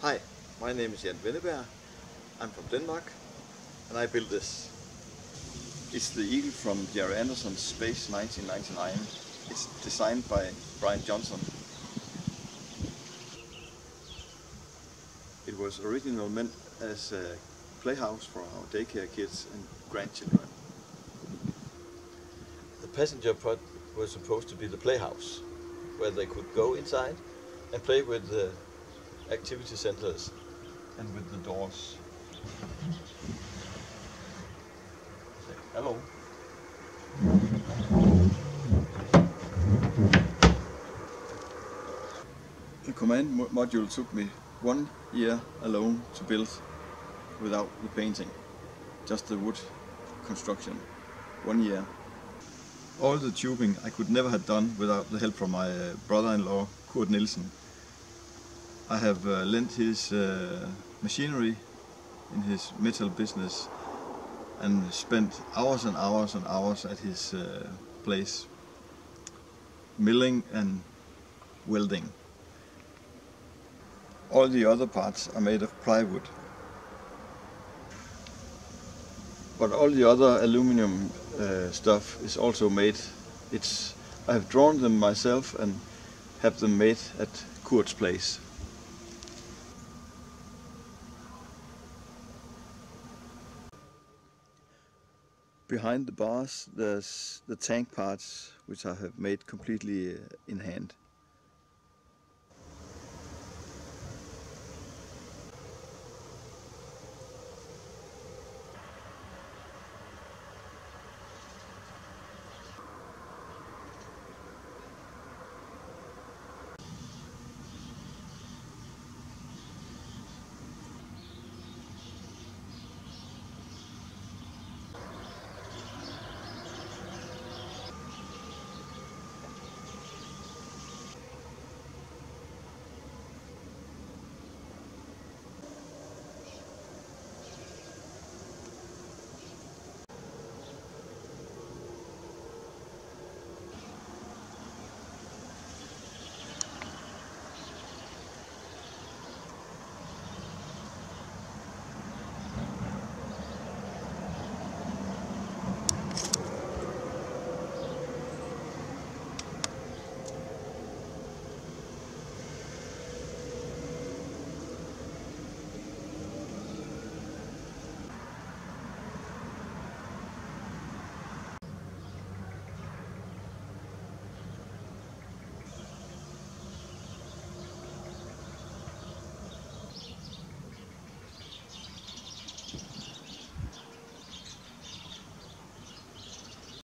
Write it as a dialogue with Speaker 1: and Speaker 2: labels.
Speaker 1: Hi, my name is Jan Wenneberg. I'm from Denmark and I built this. It's the Eagle from Jerry Anderson's Space 1999. It's designed by Brian Johnson. It was originally meant as a playhouse for our daycare kids and grandchildren. The passenger pod was supposed to be the playhouse, where they could go inside and play with the activity centers and with the doors. Say hello. The command module took me 1 year alone to build without the painting, just the wood construction. 1 year. All the tubing I could never have done without the help from my brother-in-law Kurt Nielsen. I have lent his machinery in his metal business and spent hours and hours and hours at his place, milling and welding. All the other parts are made of plywood. But all the other aluminum stuff is also made. I have drawn them myself and have them made at Kurt's place. Behind the bars there's the tank parts which I have made completely in hand.